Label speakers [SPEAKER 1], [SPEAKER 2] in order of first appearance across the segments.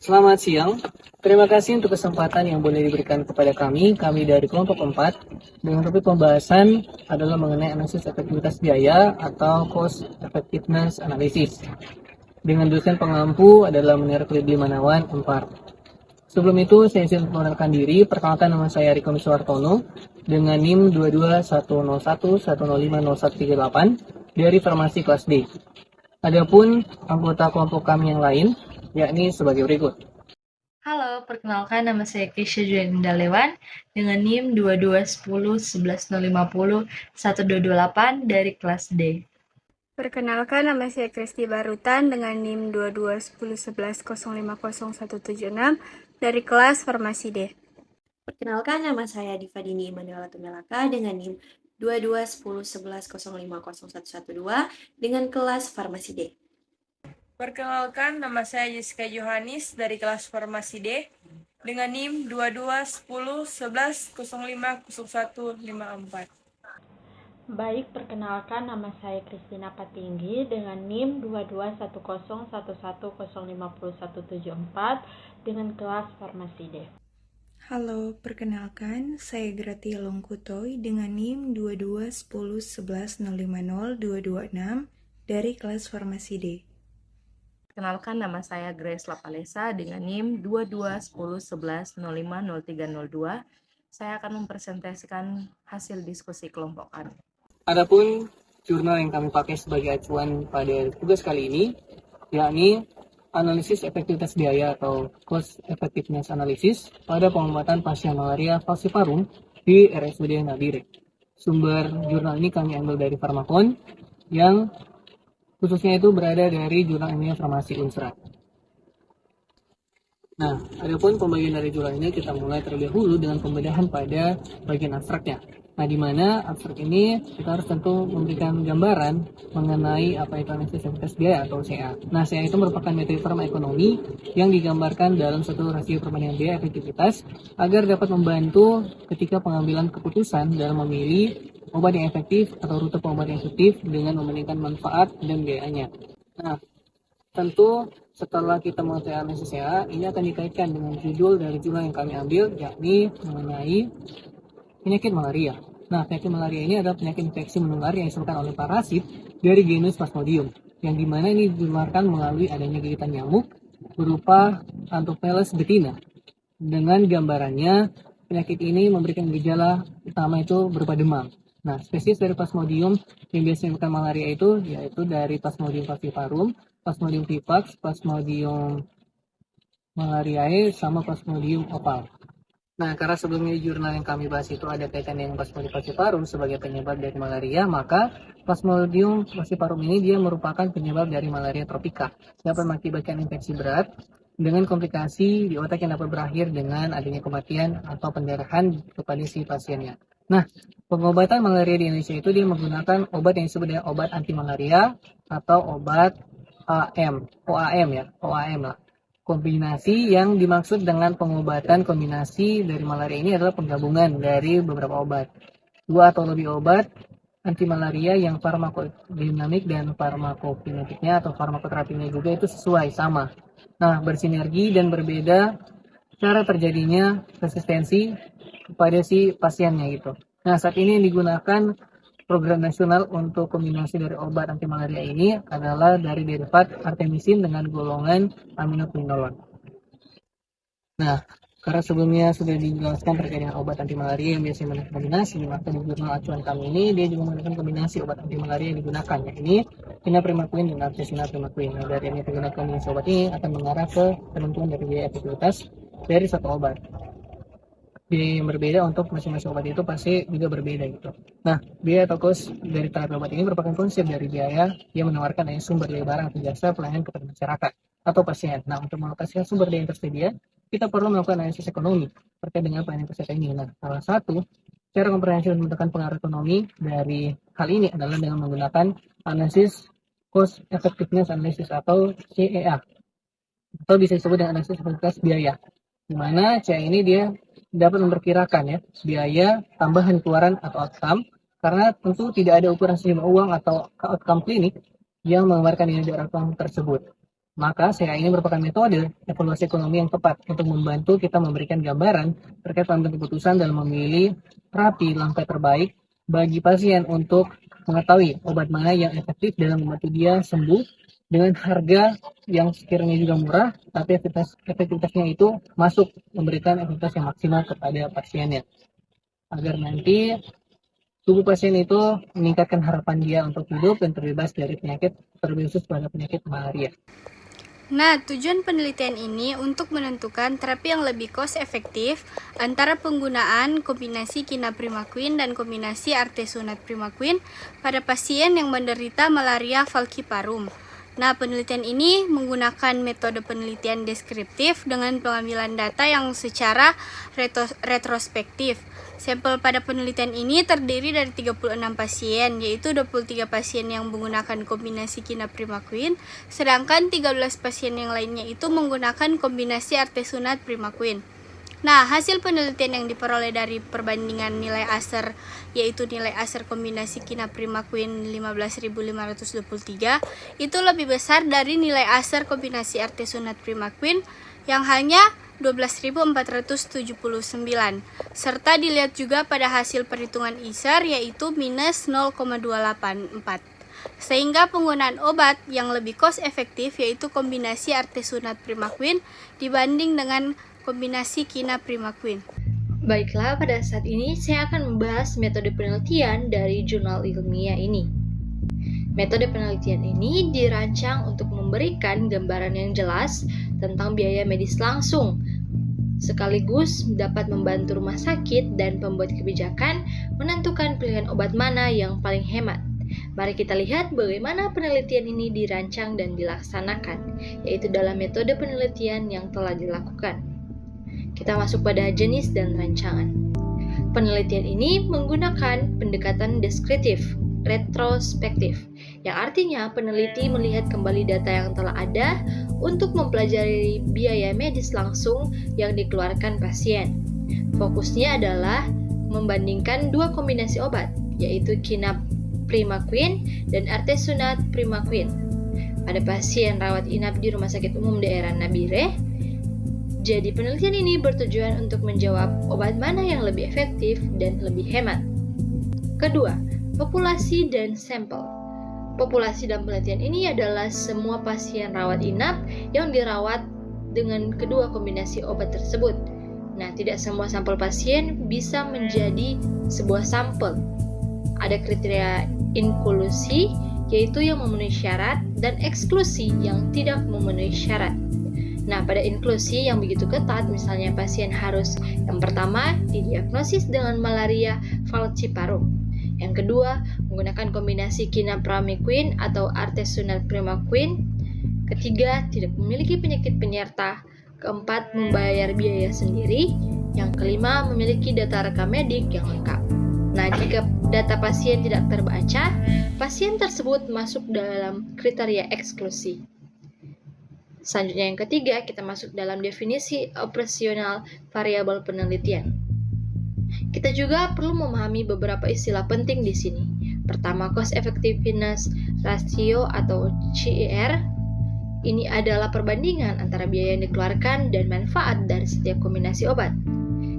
[SPEAKER 1] Selamat siang. Terima kasih untuk kesempatan yang boleh diberikan kepada kami dari kelompok 4. Dengan topik pembahasan adalah mengenai analisis efektivitas biaya atau cost effectiveness analysis. Dengan dosen pengampu adalah Munir Manawan 4. Sebelum itu, saya izin memperkenalkan diri. Perkenalkan, nama saya Riko Miswartono dengan NIM 22101050138 dari Farmasi kelas D. Adapun anggota kelompok kami yang lain, yakni sebagai berikut.
[SPEAKER 2] Halo, perkenalkan nama saya Keisha Juanda Lewan dengan NIM 221011050128 dari kelas D.
[SPEAKER 3] Perkenalkan, nama saya Kristi Barutan dengan NIM 221011050176 dari kelas Farmasi D.
[SPEAKER 4] Perkenalkan, nama saya Diva Dini Emanuela Tumelaka dengan NIM 221011050112 dengan kelas Farmasi D.
[SPEAKER 5] Perkenalkan, nama saya Jessica Johanis dari kelas Farmasi D dengan NIM 221011050154.
[SPEAKER 6] Baik, perkenalkan, nama saya Kristina Patinggi dengan NIM 221011050174 dengan kelas Farmasi D.
[SPEAKER 7] Halo, perkenalkan, saya Gratia Longkutoy dengan NIM 221011050226 dari kelas Farmasi D.
[SPEAKER 8] Perkenalkan, nama saya Grace Lapalesa dengan NIM 221011050302. Saya akan mempresentasikan hasil diskusi kelompok kami.
[SPEAKER 1] Adapun jurnal yang kami pakai sebagai acuan pada tugas kali ini, yakni analisis efektivitas biaya atau cost effectiveness analysis pada pengobatan pasien malaria falciparum di RSUD Nabire. Sumber jurnal ini kami ambil dari Farmakon yang khususnya itu berada dari jurnal ilmiah farmasi Unsra. Nah, adapun pembagian dari jurnal ini kita mulai terlebih dahulu dengan pembedahan pada bagian abstraknya. Nah, di mana abstrak ini kita harus tentu memberikan gambaran mengenai apa itu analisis efektivitas biaya atau CA. Nah, CA itu merupakan metode farmaekonomi yang digambarkan dalam suatu rasio perbandingan biaya efektivitas agar dapat membantu ketika pengambilan keputusan dalam memilih obat yang efektif atau rute pengobatan yang efektif dengan membandingkan manfaat dan biayanya. Nah, tentu setelah kita mengetahui analisis CA, ini akan dikaitkan dengan judul dari jurnal yang kami ambil, yakni mengenai penyakit malaria. Nah, penyakit malaria ini adalah penyakit infeksi menular yang disebabkan oleh parasit dari genus Plasmodium, yang dimana ini dinularkan melalui adanya gigitan nyamuk berupa Anthopheles betina. Dengan gambarannya, penyakit ini memberikan gejala utama itu berupa demam. Nah, spesies dari Plasmodium yang biasanya menyebabkan malaria itu yaitu dari Plasmodium falciparum, Plasmodium vivax, Plasmodium malariae, sama Plasmodium opal. Nah, karena sebelumnya di jurnal yang kami bahas itu ada kaitan dengan Plasmodium falciparum sebagai penyebab dari malaria, maka Plasmodium falciparum ini dia merupakan penyebab dari malaria tropika, dapat mengakibatkan infeksi berat dengan komplikasi di otak yang dapat berakhir dengan adanya kematian atau pendarahan kepada si pasiennya. Nah, pengobatan malaria di Indonesia itu dia menggunakan obat yang disebut dengan obat anti malaria atau obat OAM lah. Kombinasi yang dimaksud dengan pengobatan kombinasi dari malaria ini adalah penggabungan dari beberapa obat. 2 atau lebih obat anti malaria yang farmakodinamik dan farmakokinetiknya atau farmakoterapinya juga itu sesuai, sama. Nah, bersinergi dan berbeda cara terjadinya resistensi kepada si pasiennya gitu. Nah, saat ini yang digunakan program nasional untuk kombinasi dari obat anti malaria ini adalah dari derivat artemisin dengan golongan aminoquinolone. Nah, karena sebelumnya sudah dijelaskan terkait dengan obat anti malaria yang biasanya menggunakan kombinasi, maka di jurnal acuan kami ini dia juga menggunakan kombinasi obat anti malaria yang digunakan, yakni Inaprimaquine dan Artesunate-Primaquine. Nah, dari yang digunakan kombinasi obat ini akan mengarah ke penentuan dari biaya efektivitas dari satu obat. Biaya yang berbeda untuk masing-masing obat itu pasti juga berbeda gitu. Nah, biaya atau cost dari terapi obat ini merupakan konsep dari biaya yang menawarkan sumber daya barang atau jasa pelayanan kepada masyarakat atau pasien. Nah, untuk mengalokasikan sumber daya yang tersedia, kita perlu melakukan analisis ekonomi terkait dengan pelayanan kesehatan ini. Nah, salah satu cara komprehensif menentukan pengaruh ekonomi dari hal ini adalah dengan menggunakan analisis Cost Effectiveness Analysis atau CEA, atau bisa disebut dengan analisis efektivitas biaya, di mana CEA ini dia dapat memperkirakan ya biaya tambahan keluaran atau outcome, karena tentu tidak ada ukuran sejumlah uang atau outcome klinik yang menggambarkan nilai dari outcome tersebut. Maka CEA ini merupakan metode evaluasi ekonomi yang tepat untuk membantu kita memberikan gambaran terkait pengambilan keputusan dalam memilih terapi langkah terbaik bagi pasien untuk mengetahui obat mana yang efektif dalam membantu dia sembuh dengan harga yang sekiranya juga murah, tapi efektivitasnya itu masuk memberikan efektivitas yang maksimal kepada pasiennya, agar nanti tubuh pasien itu meningkatkan harapan dia untuk hidup dan terbebas dari penyakit, terlebih khusus pada penyakit malaria.
[SPEAKER 3] Nah, tujuan penelitian ini untuk menentukan terapi yang lebih cost efektif antara penggunaan kombinasi kinaprimaquine dan kombinasi artesunate-primaquine pada pasien yang menderita malaria falciparum. Nah, penelitian ini menggunakan metode penelitian deskriptif dengan pengambilan data yang secara retrospektif. Sampel pada penelitian ini terdiri dari 36 pasien, yaitu 23 pasien yang menggunakan kombinasi kinaprimaquine, sedangkan 13 pasien yang lainnya itu menggunakan kombinasi artesunate-primaquine. Nah, hasil penelitian yang diperoleh dari perbandingan nilai ASER, yaitu nilai ASER kombinasi kinaprimaquine 15.523, itu lebih besar dari nilai ASER kombinasi artesunate-primaquine yang hanya 12.479, serta dilihat juga pada hasil perhitungan ISER yaitu minus 0,284. Sehingga penggunaan obat yang lebih cost efektif yaitu kombinasi artesunate-primaquine dibanding dengan kombinasi kinaprimaquine.
[SPEAKER 2] Baiklah, pada saat ini saya akan membahas metode penelitian dari jurnal ilmiah ini. Metode penelitian ini dirancang untuk memberikan gambaran yang jelas tentang biaya medis langsung, sekaligus dapat membantu rumah sakit dan pembuat kebijakan menentukan pilihan obat mana yang paling hemat. Mari kita lihat bagaimana penelitian ini dirancang dan dilaksanakan, yaitu dalam metode penelitian yang telah dilakukan. Kita masuk pada jenis dan rancangan. Penelitian ini menggunakan pendekatan deskriptif, retrospektif, yang artinya peneliti melihat kembali data yang telah ada untuk mempelajari biaya medis langsung yang dikeluarkan pasien. Fokusnya adalah membandingkan dua kombinasi obat, yaitu kinaprimaquine dan artesunate-primaquine pada pasien rawat inap di Rumah Sakit Umum Daerah Nabire. Jadi penelitian ini bertujuan untuk menjawab obat mana yang lebih efektif dan lebih hemat. Kedua, populasi dan sampel. Populasi dalam penelitian ini adalah semua pasien rawat inap yang dirawat dengan kedua kombinasi obat tersebut. Nah, tidak semua sampel pasien bisa menjadi sebuah sampel. Ada kriteria inklusi, yaitu yang memenuhi syarat, dan eksklusi yang tidak memenuhi syarat. Nah, pada inklusi yang begitu ketat, misalnya pasien harus yang pertama didiagnosis dengan malaria falciparum. Yang kedua, menggunakan kombinasi kinaprimaquine atau artesunate-primaquine. Ketiga, tidak memiliki penyakit penyerta. Keempat, membayar biaya sendiri. Yang kelima, memiliki data rekam medik yang lengkap. Nah, jika data pasien tidak terbaca, pasien tersebut masuk dalam kriteria eksklusi. Selanjutnya yang ketiga, kita masuk dalam definisi operasional variabel penelitian. Kita juga perlu memahami beberapa istilah penting di sini. Pertama, cost effectiveness ratio atau CER. Ini adalah perbandingan antara biaya yang dikeluarkan dan manfaat dari setiap kombinasi obat.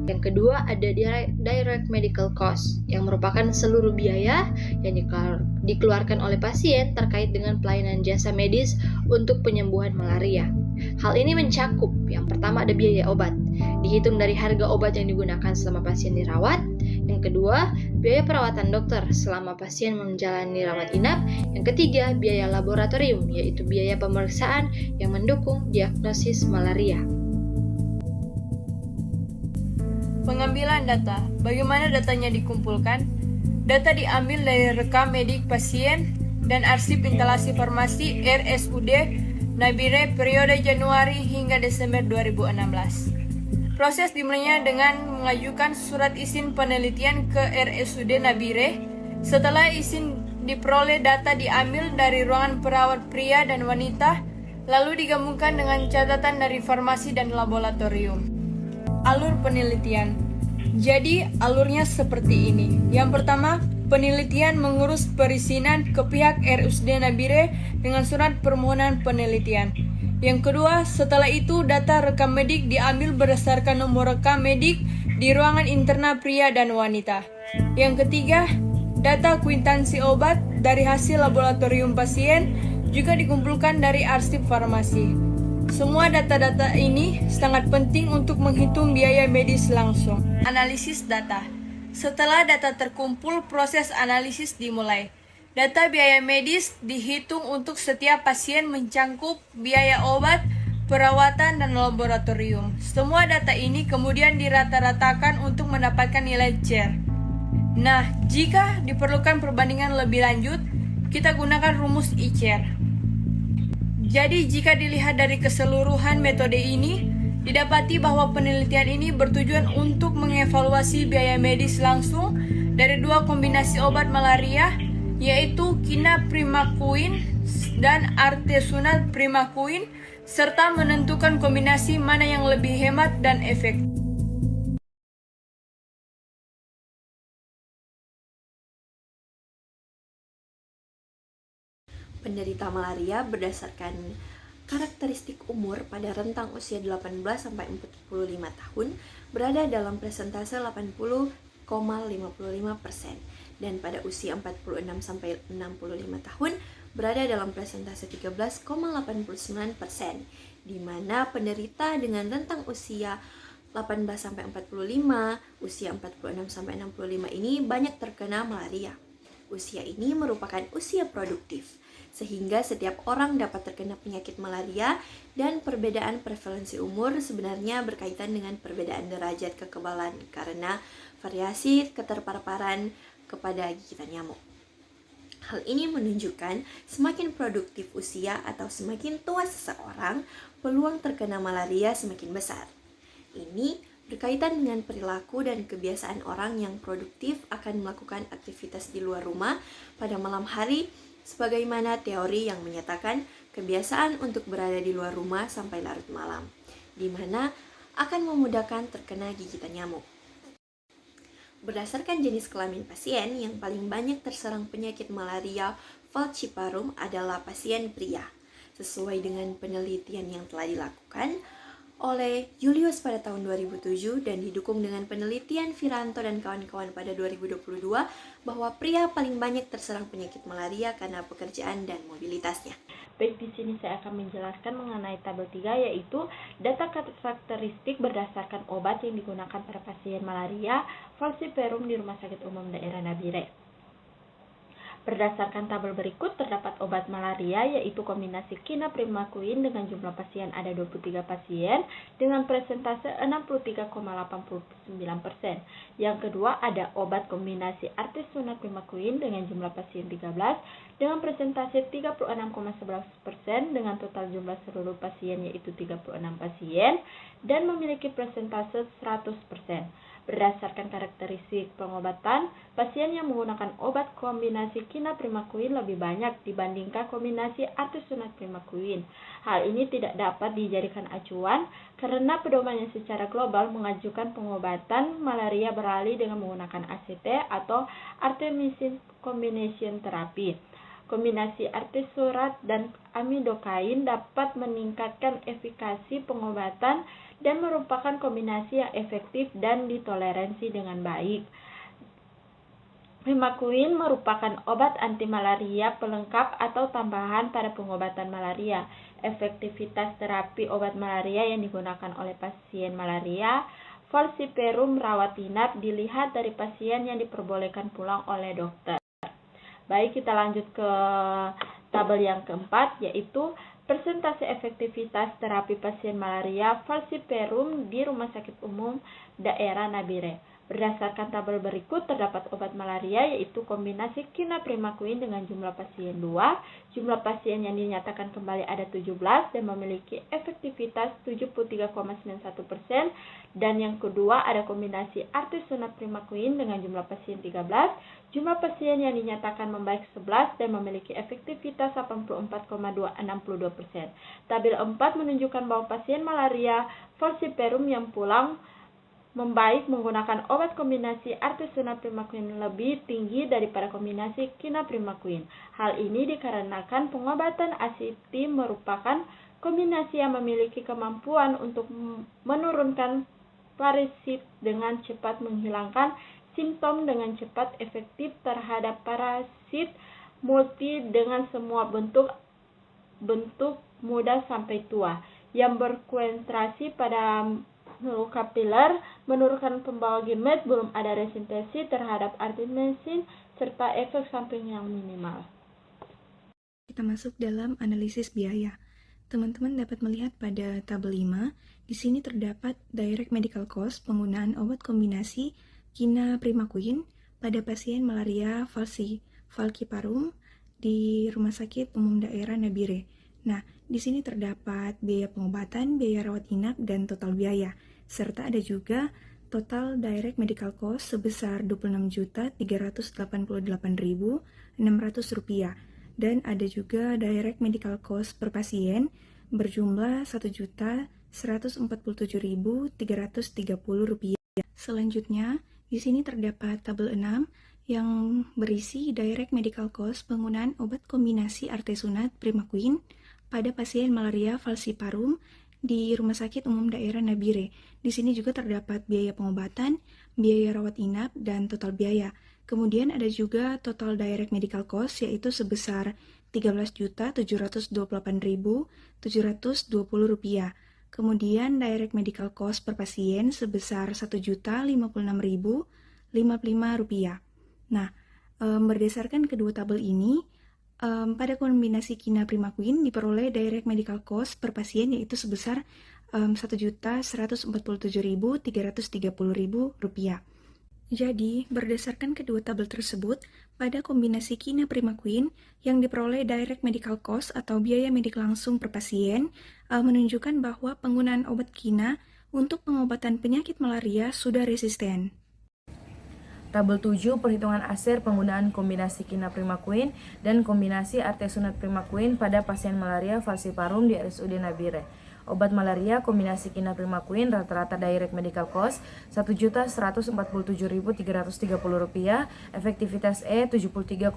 [SPEAKER 2] Yang kedua, ada direct medical cost, yang merupakan seluruh biaya yang dikeluarkan oleh pasien terkait dengan pelayanan jasa medis untuk penyembuhan malaria. Hal ini mencakup, yang pertama ada biaya obat, dihitung dari harga obat yang digunakan selama pasien dirawat. Yang kedua, biaya perawatan dokter selama pasien menjalani rawat inap. Yang ketiga, biaya laboratorium, yaitu biaya pemeriksaan yang mendukung diagnosis malaria.
[SPEAKER 5] Pengambilan data. Bagaimana datanya dikumpulkan? Data diambil dari rekam medik pasien dan arsip instalasi farmasi RSUD Nabire periode Januari hingga Desember 2016. Proses dimulainya dengan mengajukan surat izin penelitian ke RSUD Nabire. Setelah izin diperoleh data diambil dari ruangan perawat pria dan wanita, lalu digabungkan dengan catatan dari farmasi dan laboratorium. Alur penelitian. Jadi, alurnya seperti ini. Yang pertama, penelitian mengurus perizinan ke pihak RSUD Nabire dengan surat permohonan penelitian. Yang kedua, setelah itu data rekam medik diambil berdasarkan nomor rekam medik di ruangan interna pria dan wanita. Yang ketiga, data kwitansi obat dari hasil laboratorium pasien juga dikumpulkan dari arsip farmasi. Semua data-data ini sangat penting untuk menghitung biaya medis langsung. Analisis data. Setelah data terkumpul, proses analisis dimulai. Data biaya medis dihitung untuk setiap pasien mencangkup biaya obat, perawatan, dan laboratorium. Semua data ini kemudian dirata-ratakan untuk mendapatkan nilai CER. Nah, jika diperlukan perbandingan lebih lanjut, kita gunakan rumus ICER. Jadi, jika dilihat dari keseluruhan metode ini, didapati bahwa penelitian ini bertujuan untuk mengevaluasi biaya medis langsung dari dua kombinasi obat malaria, yaitu kinaprimaquine dan artesunate primaquine, serta menentukan kombinasi mana yang lebih hemat dan efektif.
[SPEAKER 4] Penderita malaria berdasarkan karakteristik umur pada rentang usia 18 sampai 45 tahun berada dalam persentase 80,55% dan pada usia 46 sampai 65 tahun berada dalam persentase 13,89%, di mana penderita dengan rentang usia 18 sampai 45, usia 46 sampai 65 ini banyak terkena malaria. Usia ini merupakan usia produktif, sehingga setiap orang dapat terkena penyakit malaria, dan perbedaan prevalensi umur sebenarnya berkaitan dengan perbedaan derajat kekebalan karena variasi keterpaparan kepada gigitan nyamuk. Hal ini menunjukkan semakin produktif usia atau semakin tua seseorang, peluang terkena malaria semakin besar. Ini berkaitan dengan perilaku dan kebiasaan orang yang produktif akan melakukan aktivitas di luar rumah pada malam hari, sebagaimana teori yang menyatakan kebiasaan untuk berada di luar rumah sampai larut malam, di mana akan memudahkan terkena gigitan nyamuk. Berdasarkan jenis kelamin pasien, yang paling banyak terserang penyakit malaria falciparum adalah pasien pria, sesuai dengan penelitian yang telah dilakukan oleh Julius pada tahun 2007 dan didukung dengan penelitian Viranto dan kawan-kawan pada 2022 bahwa pria paling banyak terserang penyakit malaria karena pekerjaan dan mobilitasnya.
[SPEAKER 6] Baik, di sini saya akan menjelaskan mengenai tabel 3, yaitu data karakteristik berdasarkan obat yang digunakan pada pasien malaria falciparum di Rumah Sakit Umum Daerah Nabire. Berdasarkan tabel berikut, terdapat obat malaria yaitu kombinasi kinaprimaquine dengan jumlah pasien ada 23 pasien dengan presentase 63,89%. Yang kedua ada obat kombinasi artesunate primaquine dengan jumlah pasien 13 dengan presentase 36,11% dengan total jumlah seluruh pasien yaitu 36 pasien dan memiliki presentase 100%. Berdasarkan karakteristik pengobatan, pasien yang menggunakan obat kombinasi kinaprimaquine lebih banyak dibandingkan kombinasi artesunate primaquine. Hal ini tidak dapat dijadikan acuan karena pedomannya secara global mengajukan pengobatan malaria beralih dengan menggunakan ACT atau artemisinin combination therapy. Kombinasi artesurat dan amidokain dapat meningkatkan efikasi pengobatan dan merupakan kombinasi yang efektif dan ditoleransi dengan baik. Primaquine merupakan obat anti malaria pelengkap atau tambahan pada pengobatan malaria. Efektivitas terapi obat malaria yang digunakan oleh pasien malaria falciparum rawat inap dilihat dari pasien yang diperbolehkan pulang oleh dokter. Baik, kita lanjut ke tabel yang keempat, yaitu persentase efektivitas terapi pasien malaria falciparum di Rumah Sakit Umum Daerah Nabire. Berdasarkan tabel berikut, terdapat obat malaria yaitu kombinasi kinaprimaquine dengan jumlah pasien 2, jumlah pasien yang dinyatakan kembali ada 17 dan memiliki efektivitas 73,91%, dan yang kedua ada kombinasi artesunate-primaquine dengan jumlah pasien 13, jumlah pasien yang dinyatakan membaik 11 dan memiliki efektivitas 84,62%. Tabel 4 menunjukkan bahwa pasien malaria falciparum yang pulang membaik menggunakan obat kombinasi artesunate-primaquine lebih tinggi daripada kombinasi kinaprimaquine. Hal ini dikarenakan pengobatan ACT merupakan kombinasi yang memiliki kemampuan untuk menurunkan parasit dengan cepat, menghilangkan simptom dengan cepat, efektif terhadap parasit multi dengan semua bentuk muda sampai tua, yang berkonsentrasi pada kapiler, menurunkan pembawa gimet, belum ada resistensi terhadap artemisinin, serta efek samping yang minimal.
[SPEAKER 7] Kita masuk dalam analisis biaya. Teman-teman dapat melihat pada tabel 5, di sini terdapat direct medical cost penggunaan obat kombinasi kinaprimaquine pada pasien malaria falciparum di Rumah Sakit Umum Daerah Nabire. Nah, di sini terdapat biaya pengobatan, biaya rawat inap, dan total biaya. Serta ada juga total direct medical cost sebesar Rp26.388.600 dan ada juga direct medical cost per pasien berjumlah Rp1.147.330. Selanjutnya, di sini terdapat tabel 6 yang berisi direct medical cost penggunaan obat kombinasi artesunate-primaquine pada pasien malaria falciparum di Rumah Sakit Umum Daerah Nabire. Di sini juga terdapat biaya pengobatan, biaya rawat inap, dan total biaya. Kemudian ada juga total direct medical cost yaitu sebesar Rp13.078.720. Kemudian direct medical cost per pasien sebesar Rp1.056.055. Nah, berdasarkan kedua tabel ini, pada kombinasi kinaprimaquine diperoleh direct medical cost per pasien yaitu sebesar Rp1.147.330.000. Jadi, berdasarkan kedua tabel tersebut, pada kombinasi kinaprimaquine yang diperoleh direct medical cost atau biaya medik langsung per pasien menunjukkan bahwa penggunaan obat kina untuk pengobatan penyakit malaria sudah resisten.
[SPEAKER 8] Tabel 7, perhitungan ASER penggunaan kombinasi kinaprimaquine dan kombinasi artesunate-primaquine pada pasien malaria falciparum di RSUD Nabire. Obat malaria kombinasi kinaprimaquine rata-rata direct medical cost Rp1.147.330, efektivitas E 73,91%,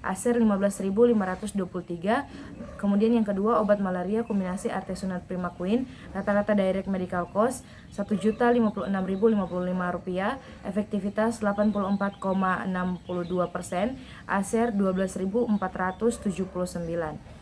[SPEAKER 8] ASER 15.523. Kemudian yang kedua, obat malaria kombinasi artesunate-primaquine rata-rata direct medical cost Rp1.056.055, efektivitas 84,62%, ASER 12.479.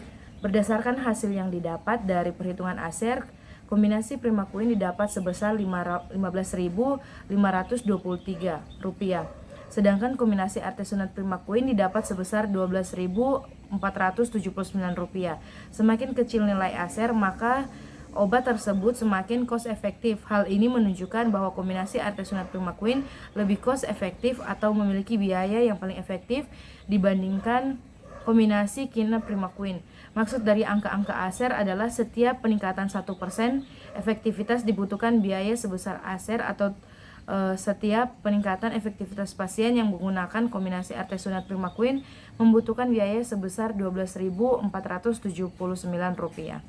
[SPEAKER 8] Berdasarkan hasil yang didapat dari perhitungan ASER, kombinasi primaquine didapat sebesar Rp15.523, sedangkan kombinasi artesunate-primaquine didapat sebesar Rp12.479. Semakin kecil nilai ASER, maka obat tersebut semakin cost efektif. Hal ini menunjukkan bahwa kombinasi artesunate-primaquine lebih cost efektif atau memiliki biaya yang paling efektif dibandingkan kombinasi kinaprimaquine. Maksud dari angka-angka ASER adalah setiap peningkatan 1% efektivitas dibutuhkan biaya sebesar ASER atau setiap peningkatan efektivitas pasien yang menggunakan kombinasi artesunate-primaquine membutuhkan biaya sebesar Rp12.479.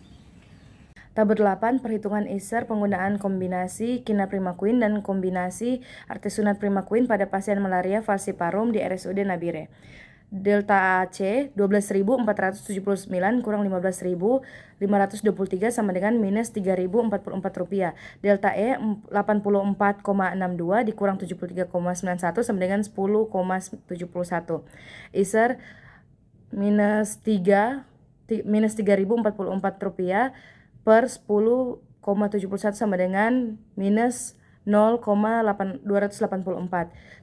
[SPEAKER 8] Tabel 8, perhitungan ASER penggunaan kombinasi kinaprimaquine dan kombinasi artesunate-primaquine pada pasien malaria falciparum di RSUD Nabire. Delta C 12.479 kurang 15.523 sama dengan minus Rp3.044. Delta E 84,62 dikurang 73,91 sama dengan 10,71. ASER minus Rp3.044 per 10,71 sama dengan minus 0,284.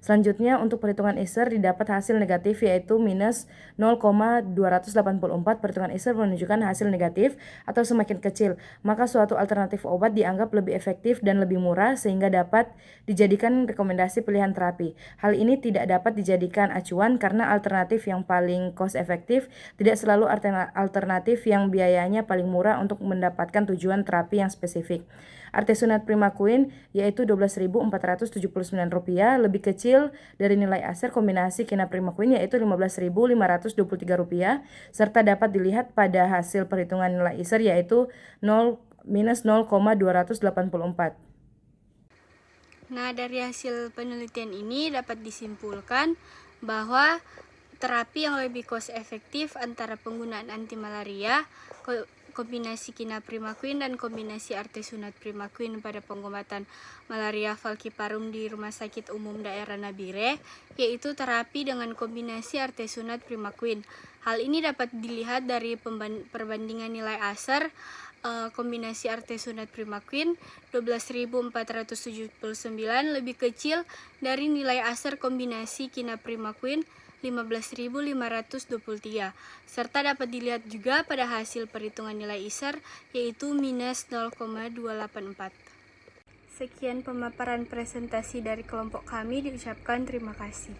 [SPEAKER 8] Selanjutnya untuk perhitungan ISER didapat hasil negatif yaitu minus 0,284. Perhitungan ISER menunjukkan hasil negatif atau semakin kecil, maka suatu alternatif obat dianggap lebih efektif dan lebih murah sehingga dapat dijadikan rekomendasi pilihan terapi. Hal ini tidak dapat dijadikan acuan karena alternatif yang paling cost efektif tidak selalu alternatif yang biayanya paling murah untuk mendapatkan tujuan terapi yang spesifik. Artesunate Primaquine yaitu Rp12.479 lebih kecil dari nilai ASER kombinasi Kina Primaquine yaitu Rp15.523 serta dapat dilihat pada hasil perhitungan nilai ISER yaitu minus 0,284.
[SPEAKER 3] Nah, dari hasil penelitian ini dapat disimpulkan bahwa terapi yang lebih cost efektif antara penggunaan anti malaria, kombinasi Kina Primaquine dan kombinasi Artesunate Primaquine pada pengobatan malaria falciparum di Rumah Sakit Umum Daerah Nabire, yaitu terapi dengan kombinasi Artesunate Primaquine. Hal ini dapat dilihat dari perbandingan nilai ASER kombinasi Artesunate Primaquine 12.479 lebih kecil dari nilai ASER kombinasi Kina Primaquine 15.523, serta dapat dilihat juga pada hasil perhitungan nilai ISER yaitu minus 0,284. Sekian pemaparan presentasi dari kelompok kami, diucapkan terima kasih.